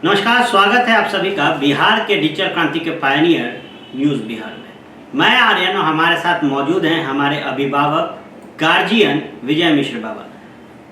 नमस्कार, स्वागत है आप सभी का बिहार के डिजिटल क्रांति के पायनियर न्यूज़ बिहार में। मैं आर्यन और हमारे साथ मौजूद हैं हमारे अभिभावक गार्जियन विजय मिश्र बाबा।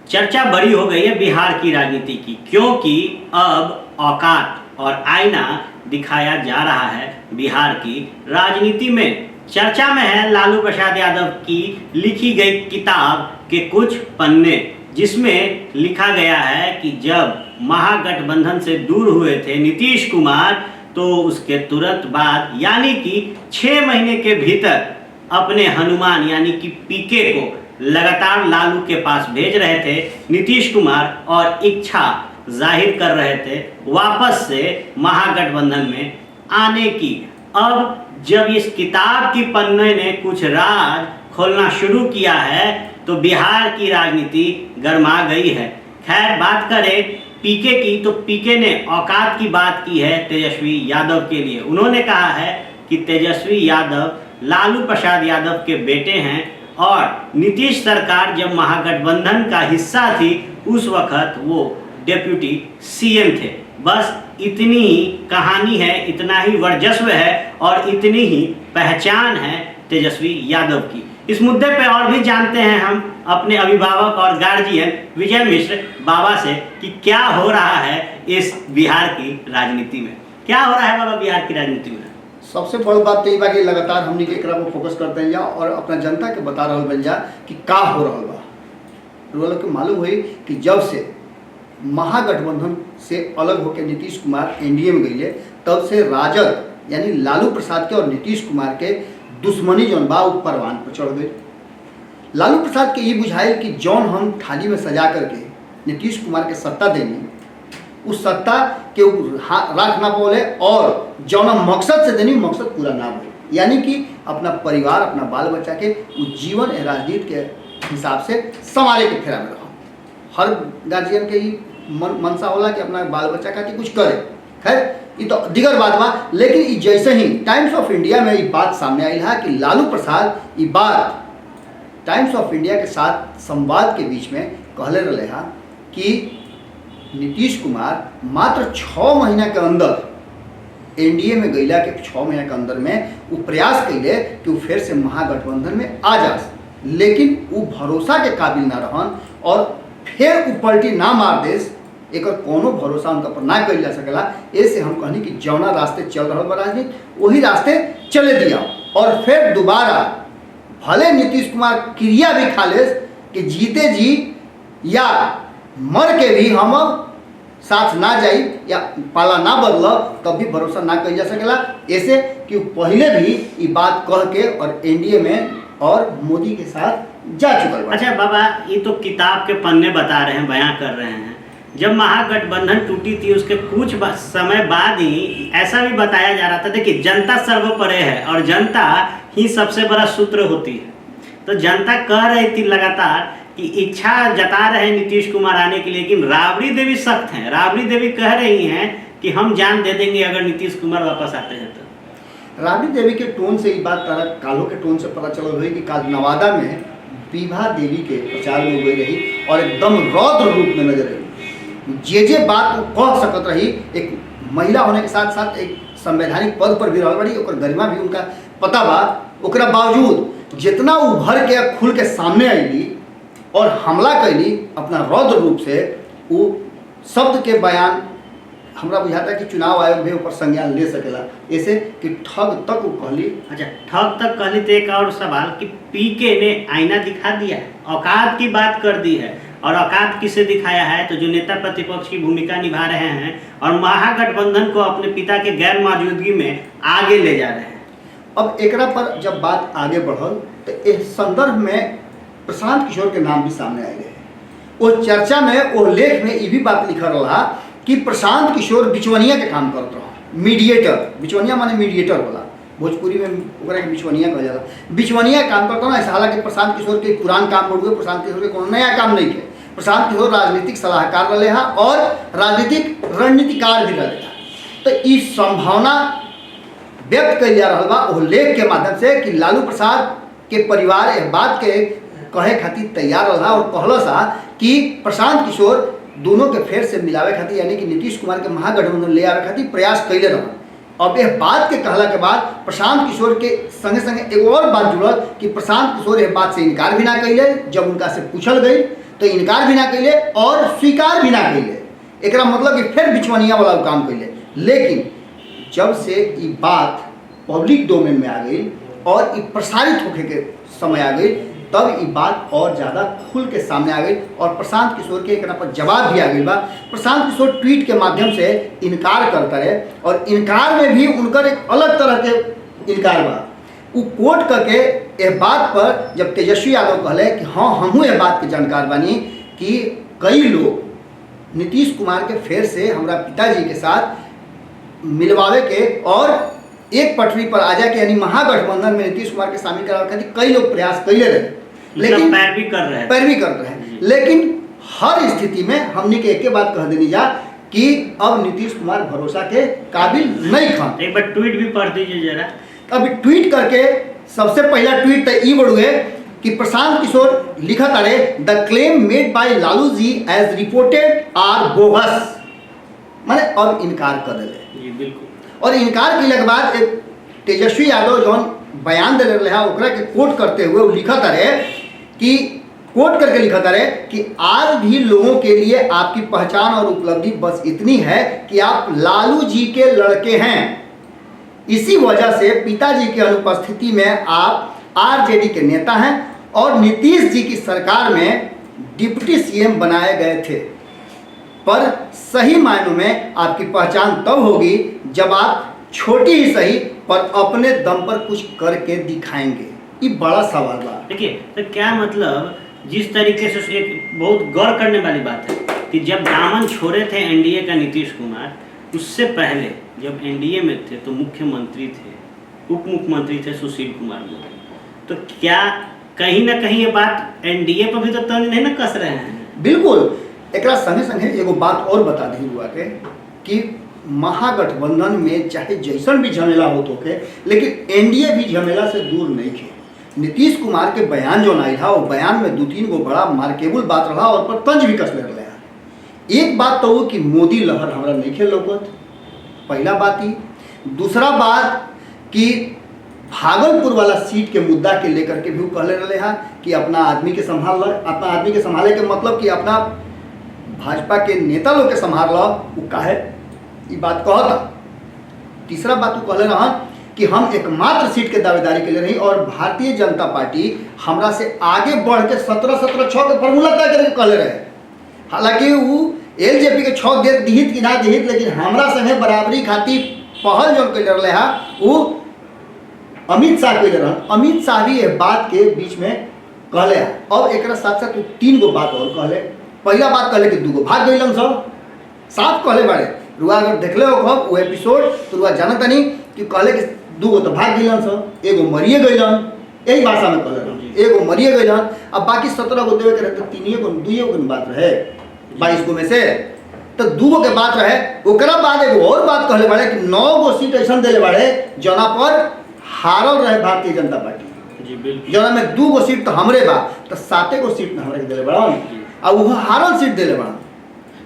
चर्चा बड़ी हो गई है बिहार की राजनीति की, क्योंकि अब औकात और आईना दिखाया जा रहा है बिहार की राजनीति में। चर्चा में है लालू प्रसाद यादव की लिखी गई किताब के कुछ पन्ने, जिसमें लिखा गया है कि जब महागठबंधन से दूर हुए थे नीतीश कुमार, तो उसके तुरंत बाद यानी कि 6 महीने के भीतर अपने हनुमान यानी कि पीके को लगातार लालू के पास भेज रहे थे नीतीश कुमार और इच्छा जाहिर कर रहे थे वापस से महागठबंधन में आने की। अब जब इस किताब की पन्ने ने कुछ राज खोलना शुरू किया है तो बिहार की राजनीति गर्मा गई है। खैर, बात करें पीके की, तो पीके ने औकात की बात की है तेजस्वी यादव के लिए। उन्होंने कहा है कि तेजस्वी यादव लालू प्रसाद यादव के बेटे हैं और नीतीश सरकार जब महागठबंधन का हिस्सा थी उस वक्त वो डिप्टी सीएम थे। बस इतनी ही कहानी है, इतना ही वर्चस्व है और इतनी ही पहचान है तेजस्वी यादव की। इस मुद्दे पे और भी जानते हैं हम अपने अभिभावक और गार्जियन विजय मिश्र बाबा से कि क्या हो रहा है इस बिहार की राजनीति में। क्या हो रहा है बाबा बिहार की राजनीति में? सबसे बड़ी बात तो ये बा कि लगातार हमनी के एकरा पर फोकस करते हैं जा और अपना जनता के बता रहल बन जा कि का हो रहल बा। लोग के मालूम हुई कि जब से महागठबंधन से अलग होकर नीतीश कुमार एनडीए में गई, तब से राजद यानी लालू प्रसाद के और नीतीश कुमार के दुश्मनी जौन बा परवान पर चढ़ गई। लालू प्रसाद के ये बुझाइल कि जौन हम थाली में सजा करके नीतीश कुमार के सत्ता देनी, उस सत्ता के राख ना बोले और जौन मकसद से देनी मकसद पूरा ना बोले, यानी कि अपना परिवार अपना बाल बच्चा के जीवन राजनीति के हिसाब से संभाले के फेरा में रहो। हर गार्जियन के ही मनसा होला कि अपना बाल बच्चा खातिर कुछ करे। खैर, ये तो दिगर बात बा, लेकिन ये जैसे ही टाइम्स ऑफ इंडिया में ये बात सामने आई है कि लालू प्रसाद ये बात टाइम्स ऑफ इंडिया के साथ संवाद के बीच में कहले रहे हैं कि नीतीश कुमार मात्र 6 महीना के अंदर एनडीए में गईला के 6 महीना के अंदर में वो प्रयास कैले कि वो फिर से महागठबंधन में आ जा, लेकिन वो भरोसा के काबिल ना रहन और फिर वो पलटी ना मार देस, एक कोनो भरोसा उनका पर ना कल जा सकेला। ऐसे हम कहनी कि जौना रास्ते चल रहा बा राजनीति वही रास्ते चले दिया और फिर दोबारा भले नीतीश कुमार क्रिया भी खा ले कि जीते जी या मर के भी हम साथ ना जाई या पाला ना बदल, तब भी भरोसा ना कल जा सकेला। ऐसे कि पहले भी ये बात कह के और एनडीए में और मोदी के साथ जा चुकल बा। अच्छा बाबा, ये तो किताब के पन्ने बता रहे हैं, बयां कर रहे हैं। जब महागठबंधन टूटी थी उसके कुछ समय बाद ही ऐसा भी बताया जा रहा था, देखिए जनता सर्वोपरि है और जनता ही सबसे बड़ा सूत्र होती है। तो जनता कह रही थी लगातार कि इच्छा जता रहे हैं नीतीश कुमार आने के लिए, लेकिन राबड़ी देवी सख्त हैं। राबड़ी देवी कह रही हैं कि हम जान दे देंगे अगर नीतीश कुमार वापस आते हैं तो। राबड़ी देवी के टोन से ये बात कालो के टोन से पता चल रही कि काल नवादा में विभा देवी के प्रचार में हुई रही और एकदम रौद्र रूप में नजर आई। जे बात कह सकत रही, एक महिला होने के साथ साथ एक संवैधानिक पद पर भी रह बड़ी, और गरिमा भी उनका पता बा, ओकरा बावजूद जितना उभर के खुल के सामने आईली और हमला कैली अपना रौद्र रूप से, वो शब्द के बयान हमरा बुझाता कि चुनाव आयोग भी ऊपर संज्ञान ले सकेला। ऐसे कि ठग तक वो कहली। अच्छा, ठग तक कहली तो एक और सवाल कि पीके ने आईना दिखा दिया है, औकात की बात कर दी है। और औकात किसे दिखाया है? तो जो नेता प्रतिपक्ष की भूमिका निभा रहे हैं और महागठबंधन को अपने पिता के गैर मौजूदगी में आगे ले जा रहे हैं। अब एकरा पर जब बात आगे बढ़ल तो इस संदर्भ में प्रशांत किशोर के नाम भी सामने आए रहे। वो चर्चा में वो लेख में ये भी बात लिखा रहा कि प्रशांत किशोर बिचवनिया के काम करते रहा, मीडिएटर। बिचवनिया माने मीडिएटर होला, भोजपुरी में ओकरा के बिचवनिया कहा जाला। बिचवनिया काम करता ना। हालांकि प्रशांत किशोर के पुरान काम बढ़ गए, प्रशांत किशोर के कोनो नया काम नहीं है। प्रशांत किशोर राजनीतिक सलाहकार रहे हैं और राजनीतिक रणनीतिकार भी रहे हैं। तो ये संभावना व्यक्त कल जा रहा बा वो लेख के माध्यम से कि लालू प्रसाद के परिवार इस बात के कहे खातिर तैयार रहा और कहल सा कि प्रशांत किशोर दोनों के फेर से मिलावे खातिर यानी कि नीतीश कुमार के महागठबंधन ले आवे खातिर प्रयास कैले रहन। अब यह बात के कहला के बाद प्रशांत किशोर के संगे संगे एक और बात जुड़ल कि प्रशांत किशोर यह बात से इनकार भी ना कैले, जब उनका से पूछल गई तो इनकार भी ना कैले और स्वीकार भी ना कैले। एकरा मतलब कि फिर बिचवनिया वाला काम कैले। लेकिन जब से ये बात पब्लिक डोमेन में आ गई और ये प्रसारित होके के समय आ गई, तब ये बात और ज़्यादा खुल के सामने आ गई और प्रशांत किशोर के एकरा पर जवाब भी आ गई बा। प्रशांत किशोर ट्वीट के माध्यम से इनकार करता रहे और इनकार में भी उनकर एक अलग तरह के इनकार बा। वो कोट करके यह बात पर जब तेजस्वी यादव कहले कि हाँ हमहूँ यह बात के जानकार बानी कि कई लोग नीतीश कुमार के फेर से हमारा पिताजी के साथ मिलवावे के और एक पटरी पर आ जाए कि यानी महागठबंधन में नीतीश कुमार के शामिल करावे खातिर कई लोग प्रयास कैले रहे, लेकिन पैरवी कर रहे हैं। लेकिन हर स्थिति में हमने के एक बात कह देनी जा कि अब नीतीश कुमार भरोसा के काबिल नहीं खान। एक बार ट्वीट भी पढ़ दीजिए जरा। अभी ट्वीट करके सबसे पहला ट्वीट तो ई बढ़ुए कि प्रशांत किशोर लिखा तारे द claim made by Lalu ji age reported R bogus, माने अब इनकार कर दिले। जी बिल्कुल। और इनकार के के बाद एक तेजस्वी यादव जौन बयान दे रहे हैं ओकरा के कोट करते हुए वो लिखा तारे कि कोट करके लिखा तारे कि आज भी लोगों के लिए आपकी पहचान और उपलब्धि बस इतनी है कि आप लालू जी के लड़के हैं। इसी वजह से पिताजी की अनुपस्थिति में आप आरजेडी के नेता हैं और नीतीश जी की सरकार में डिप्टी सीएम बनाए गए थे, पर सही मायनों में आपकी पहचान तब होगी जब आप छोटी ही सही पर अपने दम पर कुछ करके दिखाएंगे। ये बड़ा सवाल बा। देखिए तो क्या मतलब, जिस तरीके से एक बहुत गौर करने वाली बात है कि जब दामन छोड़े थे एनडीए का नीतीश कुमार, उससे पहले जब एनडीए में थे तो मुख्यमंत्री थे, उप मुख्यमंत्री थे सुशील कुमार मोदी। तो क्या कहीं ना कहीं ये बात एनडीए पर भी तो तंज नहीं ना कस रहे हैं? बिल्कुल। एकरा संगे संगे एगो बात और बता दी हुआ के कि महागठबंधन में चाहे जैसन भी झमेला हो तो के, लेकिन एनडीए भी झमेला से दूर नहीं थे। नीतीश कुमार के बयान जो आई था वो बयान में 2-3 गो बड़ा मार्केबल बात रहा और पर तंज भी कस ले रहा है। एक बात तो वो कि मोदी लहर हमारा नहीं खेल लौकत, पहला बात ही। दूसरा बात कि भागलपुर वाला सीट के मुद्दा के लेकर के भी वो कहले रहे हैं कि अपना आदमी के संभाले के मतलब कि अपना भाजपा के नेता लोग के संभाल लो, वो काहे ये बात कहता। तीसरा बात वो कहले रहा कि हम एकमात्र सीट के दावेदारी के लिए रही और भारतीय जनता पार्टी हमरा से आगे बढ़ के 17-17-6 के फॉर्मूला तय करके कहले रहे। हालांकि वो एलजेपी के 6 दिहित कि ना दिहित, लेकिन हमरा संगे बराबरी खातिर पहल जो कर रहे हैं वो अमित शाह कर रहे। अमित शाह भी यह बात के बीच में कहले। अब एक साथ साथ 3 गो बात और कहले। पहला बात कहले कि 2 गो भाग गइलन सब, साफ कहले बारे। रुआ अगर देखले हो वो एपिसोड तो रुआ जानता नहीं कि कहले कि 2 गो तो भाग गइलन सब, एगो मरिए गइलन, यही भाषा में कहले, एगो मरिए गइलन। अब बाकी 17 गो देवे के रहे तो 2 गो बात रहे 22 गो में से, तो 2 गो के बात रहे। ओकरा बाद एगो और बात कहले बारे कि 9 गो सीट ऐसा दिले बारे जना पर हारल रहे भारतीय जनता पार्टी। जी बिल्कुल। जना में 2 गो सीट तो हमरे बा, तो 7 गो सीट हमरे के दिले बड़ा और वो हारल सीट दिले बड़ा।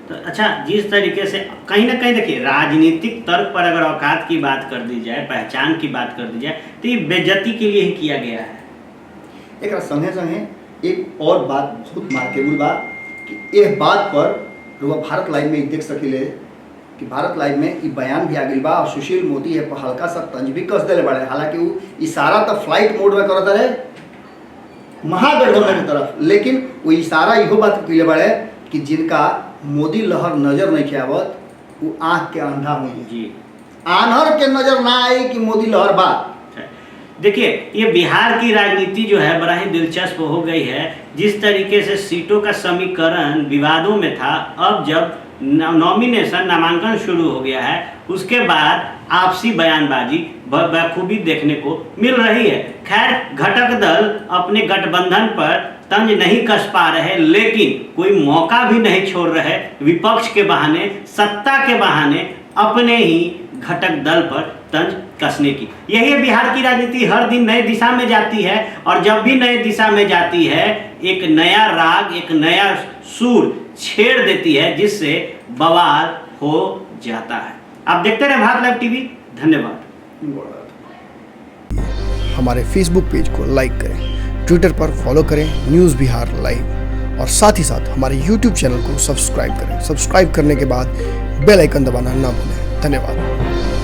तो अच्छा, जिस तरीके से कहीं ना कहीं देखिए राजनीतिक तर्क पर अगर औकात की बात कर दी जाए, पहचान की बात कर दी जाए, तो ये बेइज्जती के लिए ही किया गया है। एक संगे संगे एक और बात बहुत मार्केबल बा कि यह बात पर लोग भारत लाइव में देख सकिले कि भारत लाइव में ये बयान भी आ गई बा और सुशील मोदी है पर हल्का सा तंज भी कस दिले बड़े। हालांकि वो इशारा तो फ्लाइट मोड में करता रहे महागठबंधन की तरफ, लेकिन वो इशारा इहो बात कइले बड़े कि जिनका मोदी लहर नजर नहीं के आवत वो आँख के अंधा हुई जी, आन्हर के नजर ना आई कि मोदी लहर बा। देखिए ये बिहार की राजनीति जो है बड़ा ही दिलचस्प हो गई है। जिस तरीके से सीटों का समीकरण विवादों में था, अब जब नॉमिनेशन नामांकन शुरू हो गया है उसके बाद आपसी बयानबाजी बखूबी देखने को मिल रही है। खैर घटक दल अपने गठबंधन पर तंज नहीं कस पा रहे, लेकिन कोई मौका भी नहीं छोड़ रहे विपक्ष के बहाने, सत्ता के बहाने अपने ही घटक दल पर तंज कसने की। यही है बिहार की राजनीति, हर दिन नए दिशा में जाती है और जब भी नए दिशा में जाती है एक नया राग, एक नया सूर छेड़ देती है, जिससे बवाल हो जाता है। आप देखते रहे भारत लाइव टीवी। धन्यवाद। हमारे फेसबुक पेज को लाइक करें, ट्विटर पर फॉलो करें न्यूज़ बिहार लाइव, और साथ ही साथ हमारे यूट्यूब चैनल को सब्सक्राइब करें। सब्सक्राइब करने के बाद बेल आइकन दबाना ना भूलें। धन्यवाद।